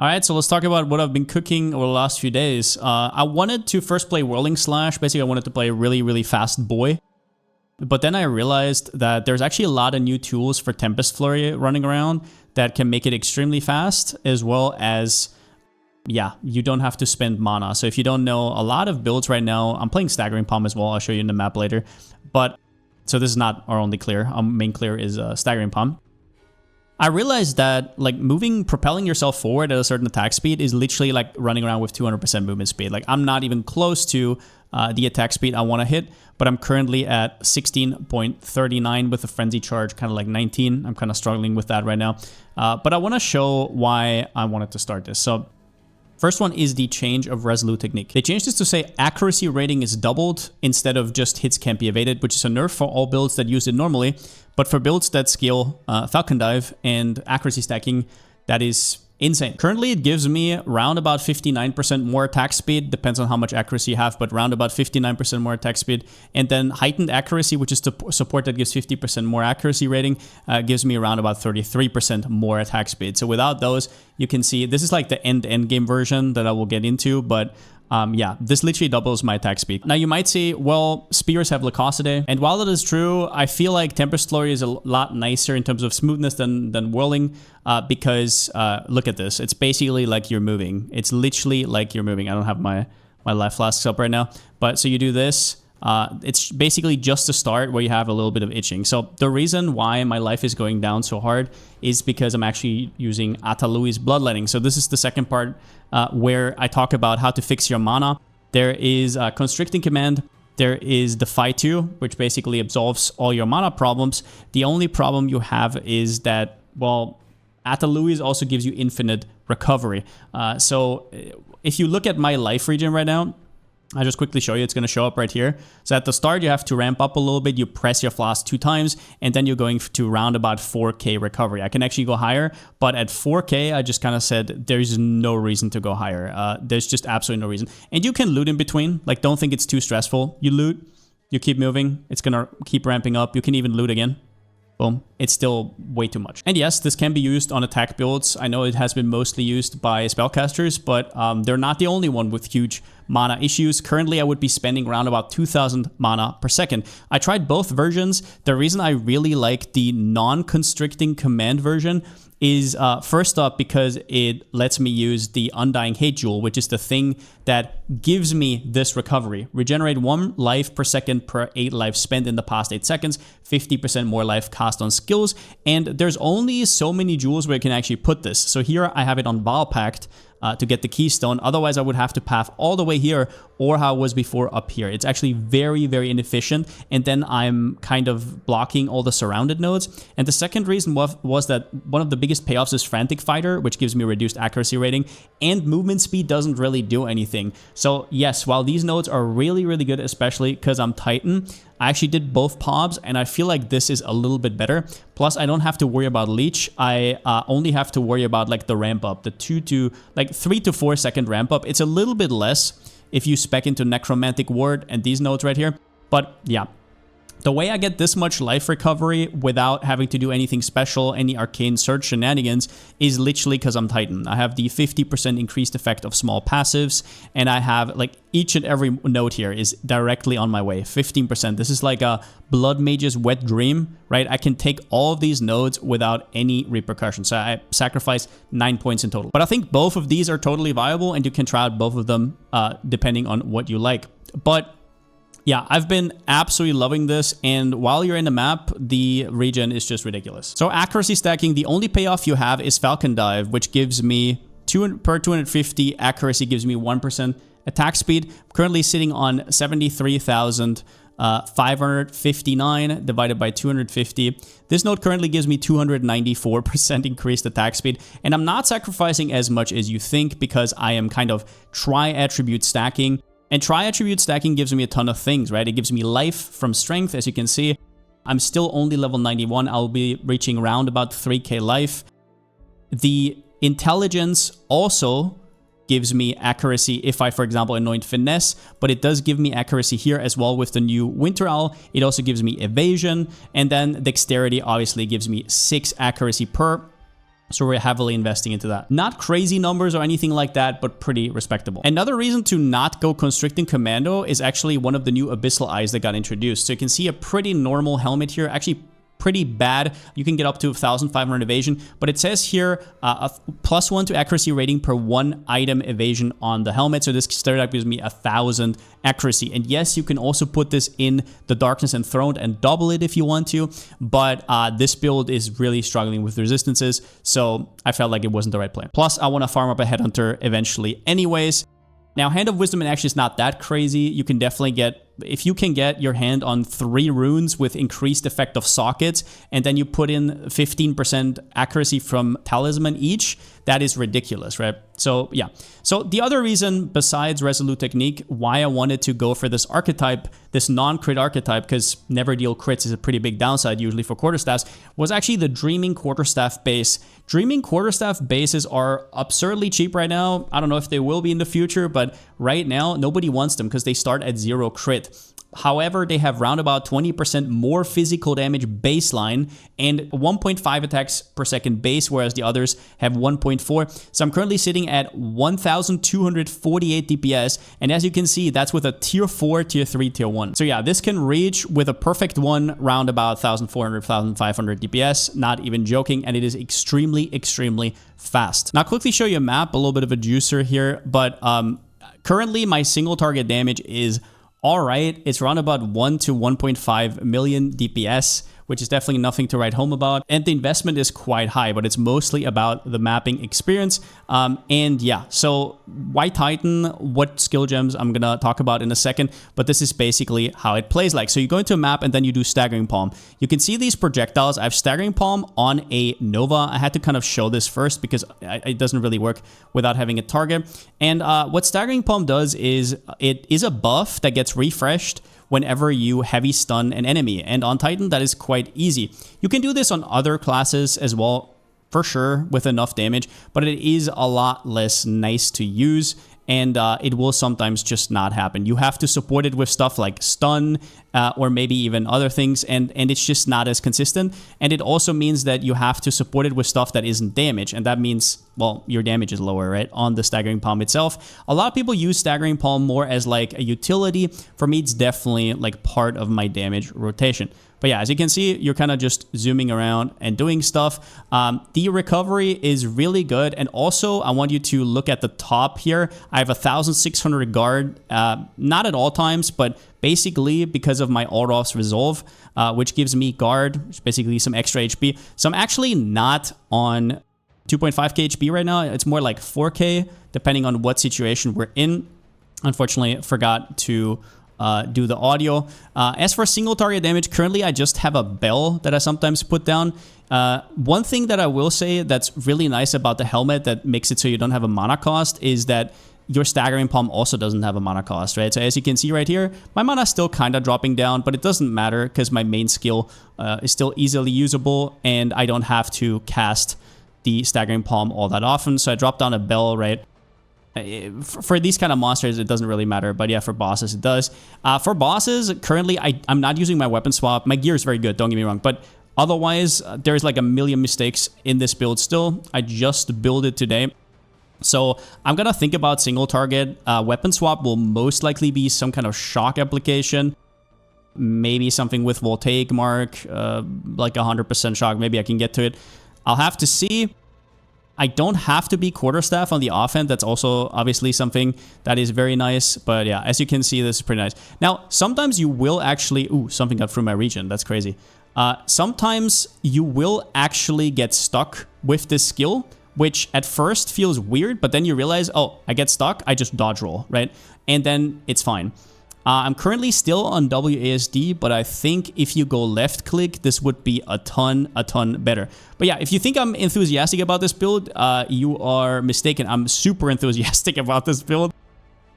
All right, so let's talk about what I've been cooking over the last few days. I wanted to first play Whirling Slash. Basically, I wanted to play a really, really fast boy. But then I realized that there's actually a lot of new tools for Tempest Flurry running around that can make it extremely fast, as well as, yeah, you don't have to spend mana. So if you don't know, a lot of builds right now, I'm playing Staggering Palm as well. I'll show you in the map later. But, so this is not our only clear. Our main clear is Staggering Palm. I realized that like propelling yourself forward at a certain attack speed is literally like running around with 200% movement speed. Like I'm not even close to the attack speed I want to hit, but I'm currently at 16.39 with a frenzy charge, kind of like 19. I'm kind of struggling with that right now. But I want to show why I wanted to start this. So first one is the change of Resolute technique. They changed this to say accuracy rating is doubled instead of just hits can't be evaded, which is a nerf for all builds that use it normally. But for builds that scale Falcon Dive and accuracy stacking, that is insane. Currently, it gives me round about 59% more attack speed. Depends on how much accuracy you have, but round about 59% more attack speed. And then heightened accuracy, which is the support that gives 50% more accuracy rating, gives me around about 33% more attack speed. So without those, you can see this is like the end game version that I will get into, but yeah, this literally doubles my attack speed. Now you might say, well, spears have Lacoside. And while it is true, I feel like Tempest Flurry is a lot nicer in terms of smoothness than Whirling because look at this. It's basically like you're moving. It's literally like you're moving. I don't have my life flasks up right now. But so you do this. It's basically just a start where you have a little bit of itching. So the reason why my life is going down so hard is because I'm actually using Atalui's Bloodletting. So this is the second part where I talk about how to fix your mana. There is a Constricting Command. There is Defy 2, which basically absolves all your mana problems. The only problem you have is that, well, Atalui's also gives you infinite recovery. So if you look at my life regen right now, I'll just quickly show you. It's going to show up right here. So at the start, you have to ramp up a little bit. You press your flask 2 times, and then you're going to round about 4k recovery. I can actually go higher, but at 4k, I just kind of said there's no reason to go higher. There's just absolutely no reason. And you can loot in between. Like, don't think it's too stressful. You loot, you keep moving. It's going to keep ramping up. You can even loot again. Boom. It's still way too much. And yes, this can be used on attack builds. I know it has been mostly used by spellcasters, but they're not the only one with huge mana issues. Currently, I would be spending around about 2,000 mana per second. I tried both versions. The reason I really like the non-constricting command version is first up because it lets me use the Undying Hate Jewel, which is the thing that gives me this recovery. Regenerate 1 life per second per 8 life spent in the past 8 seconds, 50% more life cast on skills, and there's only so many jewels where you can actually put this. So here I have it on Vaal Pact to get the keystone. Otherwise, I would have to path all the way here or how it was before up here. It's actually very, very inefficient. And then I'm kind of blocking all the surrounded nodes. And the second reason was that one of the biggest payoffs is Frantic Fighter, which gives me reduced accuracy rating, and movement speed doesn't really do anything. So yes, while these nodes are really, really good, especially because I'm Titan, I actually did both pobs, and I feel like this is a little bit better. Plus, I don't have to worry about leech. I only have to worry about like the ramp up, the 3 to 4 second ramp up. It's a little bit less if you spec into Necromantic Ward and these nodes right here. But yeah, the way I get this much life recovery without having to do anything special, any arcane surge shenanigans, is literally because I'm Titan. I have the 50% increased effect of small passives, and I have like each and every node here is directly on my way. 15%. This is like a Blood Mage's wet dream, right? I can take all of these nodes without any repercussions. So I sacrifice 9 points in total. But I think both of these are totally viable, and you can try out both of them depending on what you like. But yeah, I've been absolutely loving this, and while you're in the map, the regen is just ridiculous. So accuracy stacking, the only payoff you have is Falcon Dive, which gives me per 250 accuracy, gives me 1% attack speed. I'm currently sitting on 73,559 divided by 250. This node currently gives me 294% increased attack speed, and I'm not sacrificing as much as you think because I am kind of tri-attribute stacking. And tri-attribute stacking gives me a ton of things, right? It gives me life from strength, as you can see. I'm still only level 91. I'll be reaching around about 3k life. The intelligence also gives me accuracy if I, for example, anoint finesse, but it does give me accuracy here as well with the new Winter Owl. It also gives me evasion, and then dexterity obviously gives me 6 accuracy per So we're heavily investing into that. Not crazy numbers or anything like that, but pretty respectable. Another reason to not go Constricting Commando is actually one of the new Abyssal Eyes that got introduced. So you can see a pretty normal helmet here, actually pretty bad. You can get up to 1,500 evasion, but it says here a +1 to accuracy rating per 1 item evasion on the helmet. So this stereotype gives me 1,000 accuracy. And yes, you can also put this in the Darkness Enthroned and double it if you want to, but this build is really struggling with resistances, so I felt like it wasn't the right play. Plus, I want to farm up a Headhunter eventually anyways. Now, Hand of Wisdom actually is not that crazy. You can definitely get, if you can get your hand on 3 runes with increased effect of sockets, and then you put in 15% accuracy from Talisman each, that is ridiculous, right? So yeah. So the other reason besides Resolute Technique why I wanted to go for this archetype, this non-crit archetype, because never deal crits is a pretty big downside usually for quarterstaffs, was actually the Dreaming Quarterstaff Base. Dreaming Quarterstaff bases are absurdly cheap right now. I don't know if they will be in the future, but right now nobody wants them because they start at 0 crit. However, they have round about 20% more physical damage baseline and 1.5 attacks per second base, whereas the others have 1.4. So I'm currently sitting at 1,248 DPS, and as you can see, that's with a tier 4, tier 3, tier 1. So yeah, this can reach with a perfect one round about 1,400, 1,500 DPS, not even joking, and it is extremely, extremely fast. Now, I'll quickly show you a map, a little bit of a juicer here, but currently my single target damage is all right. It's around about 1 to 1.5 million DPS, which is definitely nothing to write home about. And the investment is quite high, but it's mostly about the mapping experience. And yeah, so White Titan, what skill gems I'm going to talk about in a second, but this is basically how it plays like. So you go into a map and then you do Staggering Palm. You can see these projectiles. I have Staggering Palm on a Nova. I had to kind of show this first because it doesn't really work without having a target. And what Staggering Palm does is it is a buff that gets refreshed whenever you heavy stun an enemy. And on Titan, that is quite easy. You can do this on other classes as well, for sure, with enough damage, but it is a lot less nice to use, and it will sometimes just not happen. You have to support it with stuff like stun, or maybe even other things, and it's just not as consistent. And it also means that you have to support it with stuff that isn't damage, and that means, well, your damage is lower, right, on the Staggering Palm itself. A lot of people use Staggering Palm more as like a utility. For me, it's definitely like part of my damage rotation. But yeah, as you can see, you're kind of just zooming around and doing stuff. The recovery is really good. And also, I want you to look at the top here. I have 1,600 guard, not at all times, but basically because of my Aldroth's Resolve, which gives me guard, which is basically some extra HP. So I'm actually not on 2.5k HP right now. It's more like 4k, depending on what situation we're in. Unfortunately, I forgot to do the audio. As for single target damage, currently I just have a bell that I sometimes put down. One thing that I will say that's really nice about the helmet that makes it so you don't have a mana cost is that your Staggering Palm also doesn't have a mana cost, right? So as you can see right here, my mana is still kind of dropping down, but it doesn't matter because my main skill is still easily usable and I don't have to cast the Staggering Palm all that often. So I drop down a bell, right? For these kind of monsters, it doesn't really matter, but yeah, for bosses, it does. For bosses, currently, I'm not using my weapon swap. My gear is very good, don't get me wrong, but otherwise, there's like a million mistakes in this build still. I just built it today. So I'm gonna think about single target. Weapon swap will most likely be some kind of shock application. Maybe something with Voltaic Mark, like 100% shock. Maybe I can get to it. I'll have to see. I don't have to be Quarterstaff on the offense. That's also obviously something that is very nice. But yeah, as you can see, this is pretty nice. Now, sometimes you will actually... Ooh, something got through my region. That's crazy. Sometimes you will actually get stuck with this skill, which at first feels weird, but then you realize, oh, I get stuck, I just dodge roll, right? And then it's fine. I'm currently still on WASD, but I think if you go left click, this would be a ton better. But yeah, if you think I'm enthusiastic about this build, you are mistaken. I'm super enthusiastic about this build.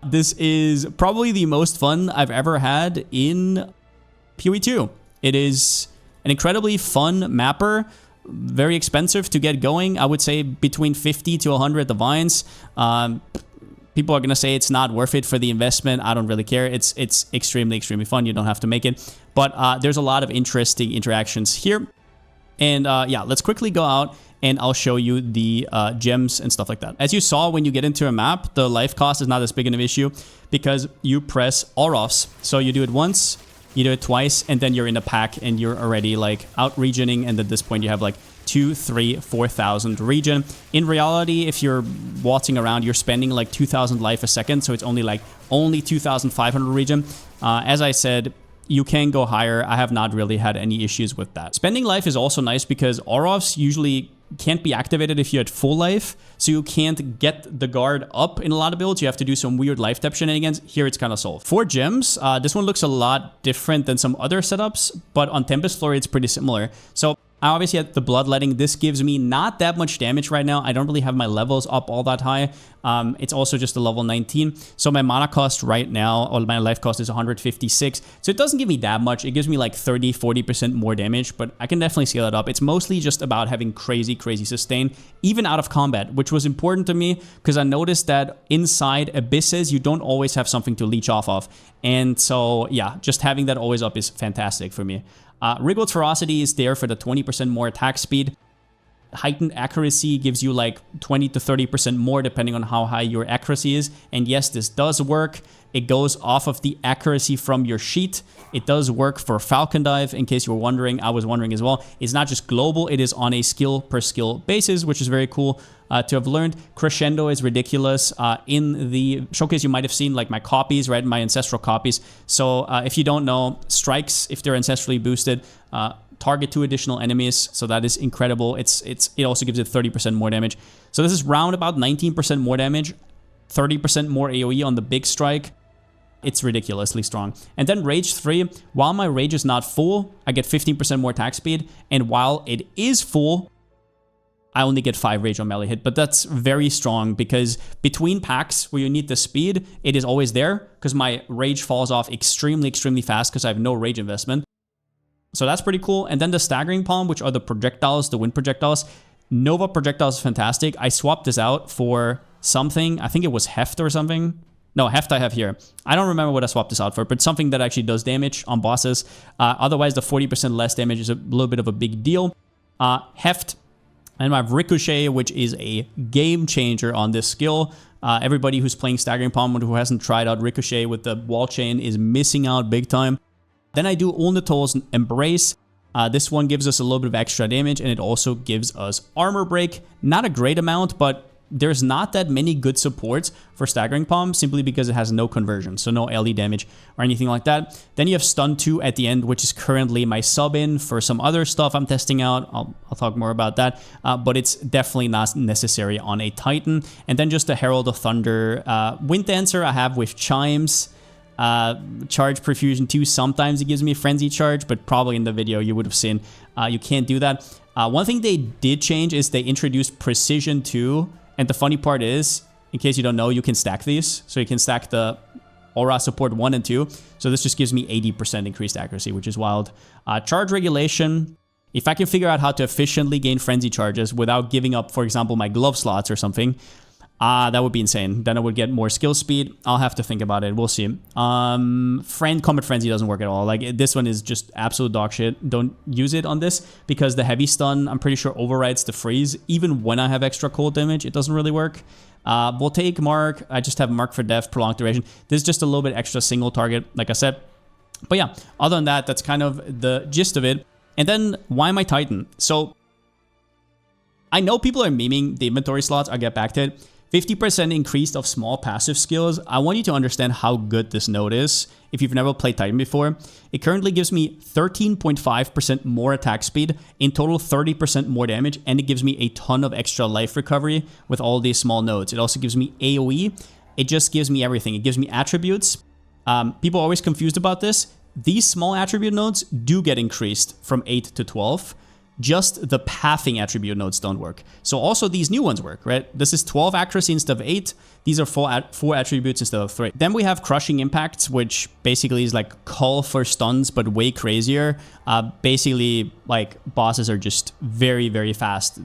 This is probably the most fun I've ever had in PoE2. It is an incredibly fun mapper, very expensive to get going. I would say between 50 to 100 divines. People are going to say it's not worth it for the investment. I don't really care. It's extremely fun. You don't have to make it. But there's a lot of interesting interactions here. And yeah, let's quickly go out and I'll show you the gems and stuff like that. As you saw, when you get into a map, the life cost is not as big of an issue because you press all offs. So you do it once, you do it twice, and then you're in a pack and you're already like out regening, and at this point you have like 2, 3, 4,000 regen. In reality, if you're waltzing around, you're spending like 2,000 life a second, so it's only 2,500 regen. As I said, you can go higher. I have not really had any issues with that. Spending life is also nice because Auroffs usually can't be activated if you're at full life, so you can't get the guard up in a lot of builds. You have to do some weird life tap shenanigans. Here it's kind of solved. For gems, this one looks a lot different than some other setups, but on Tempest Flurry it's pretty similar. So I obviously had the bloodletting. This gives me not that much damage right now. I don't really have my levels up all that high. It's also just a level 19. So my mana cost right now, or my life cost is 156. So it doesn't give me that much. It gives me like 30, 40% more damage, but I can definitely scale it up. It's mostly just about having crazy, crazy sustain, even out of combat, which was important to me because I noticed that inside abysses, you don't always have something to leech off of. And so, yeah, just having that always up is fantastic for me. Wriggled Ferocity is there for the 20% more attack speed. Heightened Accuracy gives you like 20 to 30% more depending on how high your accuracy is. And yes, this does work. It goes off of the accuracy from your sheet. It does work for Falcon Dive, in case you were wondering. I was wondering as well. It's not just global, it is on a skill per skill basis, which is very cool to have learned. Crescendo is ridiculous. In the showcase, you might have seen like my copies, right? My ancestral copies. So if you don't know, strikes, if they're ancestrally boosted, target 2 additional enemies. So that is incredible. It also gives it 30% more damage. So this is round about 19% more damage, 30% more AoE on the big strike. It's ridiculously strong. And then Rage 3, while my Rage is not full, I get 15% more attack speed. And while it is full, I only get 5 Rage on melee hit. But that's very strong because between packs where you need the speed, it is always there because my Rage falls off extremely, extremely fast because I have no Rage investment. So that's pretty cool. And then the Staggering Palm, which are the projectiles, the wind projectiles. Nova projectiles is fantastic. I swapped this out for something. I think it was Heft or something. No, Heft I have here. I don't remember what I swapped this out for, but something that actually does damage on bosses. Otherwise, the 40% less damage is a little bit of a big deal. Heft, and I have Ricochet, which is a game changer on this skill. Everybody who's playing Staggering Palm who hasn't tried out Ricochet with the wall chain is missing out big time. Then I do Ulnatol's Embrace. This one gives us a little bit of extra damage, and it also gives us Armor Break. Not a great amount, but there's not that many good supports for Staggering Palm simply because it has no conversion, so no LE damage or anything like that. Then you have Stun 2 at the end, which is currently my sub-in for some other stuff I'm testing out. I'll talk more about that, but it's definitely not necessary on a Titan. And then just the Herald of Thunder. Wind Dancer I have with Chimes. Charge Perfusion 2, sometimes it gives me a Frenzy Charge, but probably in the video you would have seen you can't do that. One thing they did change is they introduced Precision 2. And the funny part is, in case you don't know, you can stack these. So you can stack the Aura Support 1 and 2. So this just gives me 80% increased accuracy, which is wild. Charge Regulation. If I can figure out how to efficiently gain Frenzy Charges without giving up, for example, my glove slots or something, that would be insane. Then I would get more skill speed. I'll have to think about it. We'll see. Combat Frenzy doesn't work at all. Like, this one is just absolute dog shit. Don't use it on this because the heavy stun, I'm pretty sure, overrides the freeze. Even when I have extra cold damage, it doesn't really work. We'll take Mark. I just have Mark for Death, Prolonged Duration. This is just a little bit extra single target, like I said. But yeah, other than that, that's kind of the gist of it. And then, why my Titan? So, I know people are memeing the inventory slots. I'll get back to it. 50% increased of small passive skills. I want you to understand how good this node is if you've never played Titan before. It currently gives me 13.5% more attack speed, in total 30% more damage, and it gives me a ton of extra life recovery with all these small nodes. It also gives me AoE. It just gives me everything. It gives me attributes. People are always confused about this. These small attribute nodes do get increased from 8 to 12. Just the pathing attribute nodes don't work. So also these new ones work, right? This is 12 accuracy instead of 8. These are 4 attributes instead of 3. Then we have Crushing Impacts, which basically is like Call for stuns, but way crazier. Basically, like, bosses are just very, very fast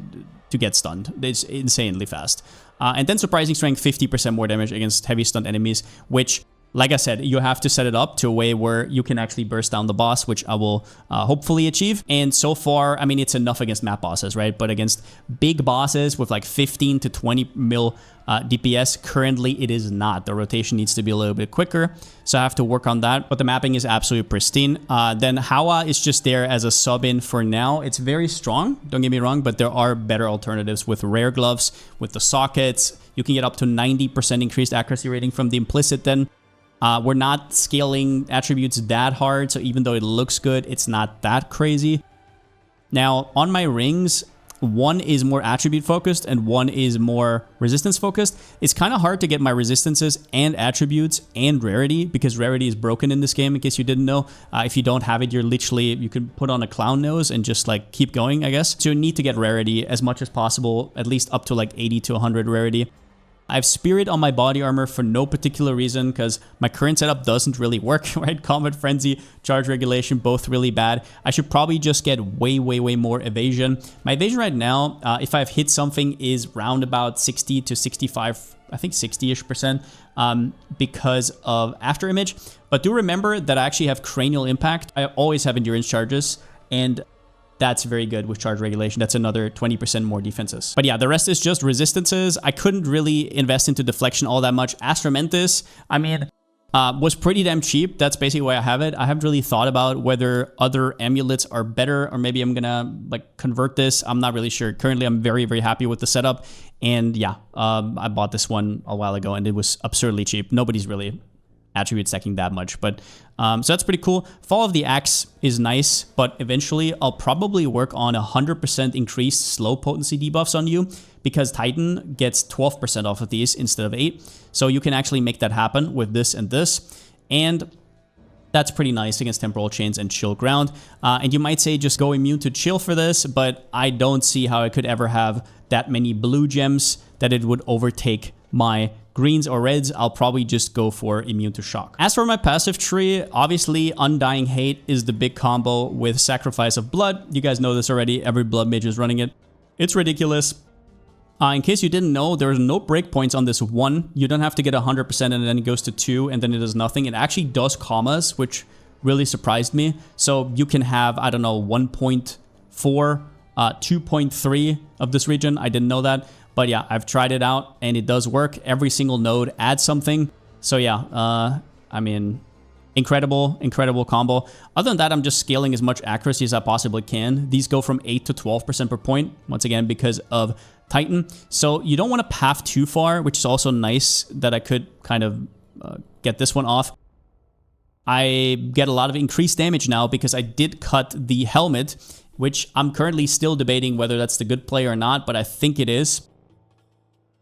to get stunned. It's insanely fast. And then Surprising Strength, 50% more damage against heavy stunned enemies, which like I said, you have to set it up to a way where you can actually burst down the boss, which I will hopefully achieve. And so far, I mean, it's enough against map bosses, right? But against big bosses with like 15 to 20 mil DPS, currently it is not. The rotation needs to be a little bit quicker, so I have to work on that. But the mapping is absolutely pristine. Then Hawa is just there as a sub-in for now. It's very strong, don't get me wrong, but there are better alternatives with rare gloves, with the sockets. You can get up to 90% increased accuracy rating from the implicit then. We're not scaling attributes that hard, so even though it looks good, it's not that crazy. Now, on my rings, one is more attribute focused and one is more resistance focused. It's kind of hard to get my resistances and attributes and rarity, because rarity is broken in this game, in case you didn't know. If you don't have it, you're literally, you can put on a clown nose and just like keep going, I guess. So you need to get rarity as much as possible, at least up to like 80 to 100 rarity. I have Spirit on my body armor for no particular reason, because my current setup doesn't really work, right? Combat Frenzy, Charge Regulation, both really bad. I should probably just get way more evasion. My evasion right now, if I've hit something, is round about 60 to 65, I think 60-ish%, because of After Image. But do remember that I actually have Cranial Impact. I always have Endurance Charges, and that's very good with Charge Regulation. That's another 20% more defenses. But yeah, the rest is just resistances. I couldn't really invest into deflection all that much. Astramentis, I mean, was pretty damn cheap. That's basically why I have it. I haven't really thought about whether other amulets are better, or maybe I'm gonna like convert this. I'm not really sure. Currently, I'm very happy with the setup. And yeah, I bought this one a while ago and it was absurdly cheap. Nobody's really attribute stacking that much, but so that's pretty cool. Fall of the Axe is nice, but eventually I'll probably work on 100% increased slow potency debuffs on you, because Titan gets 12% off of these instead of 8. So you can actually make that happen with this and this, and that's pretty nice against Temporal Chains and Chill Ground. And you might say just go immune to Chill for this, but I don't see how I could ever have that many blue gems that it would overtake my greens or reds. I'll probably just go for immune to shock. As for my passive tree, obviously Undying Hate is the big combo with Sacrifice of Blood. You guys know this already. Every blood mage is running it. It's ridiculous. In case you didn't know, there's no breakpoints on this one. You don't have to get 100% and then it goes to 2 and then it does nothing. It actually does commas, which really surprised me. So you can have, I don't know, 1.4, 2.3 of this region. I didn't know that. But yeah, I've tried it out and it does work. Every single node adds something. So yeah, I mean, incredible combo. Other than that, I'm just scaling as much accuracy as I possibly can. These go from 8 to 12% per point, once again, because of Titan. So you don't want to path too far, which is also nice that I could kind of get this one off. I get a lot of increased damage now because I did cut the helmet, which I'm currently still debating whether that's the good play or not, but I think it is.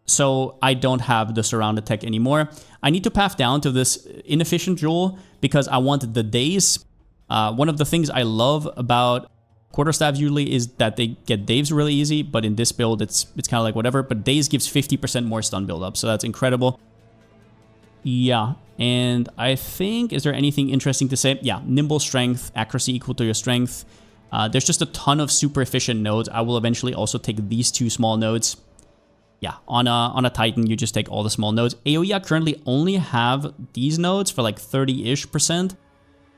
So I don't have the surround attack anymore. I need to path down to this inefficient jewel because I want the days. One of the things I love about Quarterstaff usually is that they get daves really easy, but in this build it's kind of like whatever. But days gives 50% more stun build-up, so that's incredible. Yeah, and I think, is there anything interesting to say? Yeah, nimble strength, accuracy equal to your strength. There's just a ton of super efficient nodes. I will eventually also take these 2 small nodes. Yeah, on a Titan, you just take all the small nodes. AoE currently only have these nodes for like 30-ish%.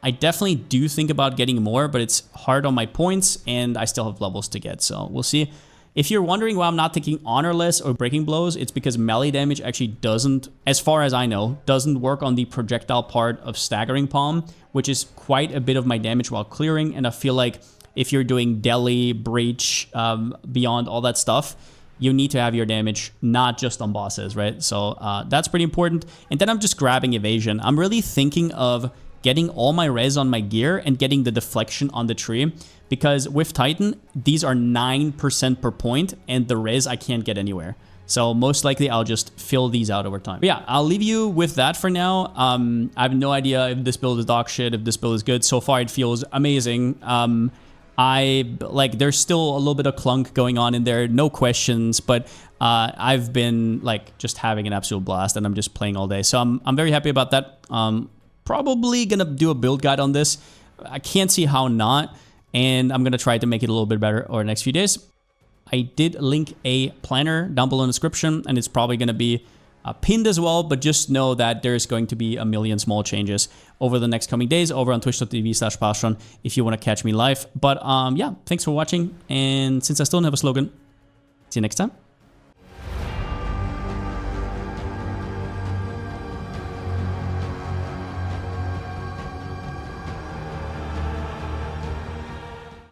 I definitely do think about getting more, but it's hard on my points, and I still have levels to get, so we'll see. If you're wondering why I'm not taking Honorless or Breaking Blows, it's because melee damage actually doesn't, as far as I know, doesn't work on the projectile part of Staggering Palm, which is quite a bit of my damage while clearing, and I feel like if you're doing Deli, Breach, Beyond, all that stuff, you need to have your damage not just on bosses, right? So that's pretty important. And then I'm just grabbing evasion. I'm really thinking of getting all my res on my gear and getting the deflection on the tree, because with Titan, these are 9% per point, and the res I can't get anywhere. So most likely I'll just fill these out over time. But yeah, I'll leave you with that for now. I have no idea if this build is dog shit, if this build is good. So far it feels amazing. There's still a little bit of clunk going on in there, no questions, but I've been like just having an absolute blast, and I'm just playing all day. So I'm very happy about that. Probably gonna do a build guide on this. I can't see how not, and I'm gonna try to make it a little bit better over the next few days. I did link a planner down below in the description, and it's probably gonna be pinned as well, but just know that there's going to be a million small changes over the next coming days over on twitch.tv/Palsteron if you want to catch me live. But yeah, thanks for watching. And since I still don't have a slogan, see you next time.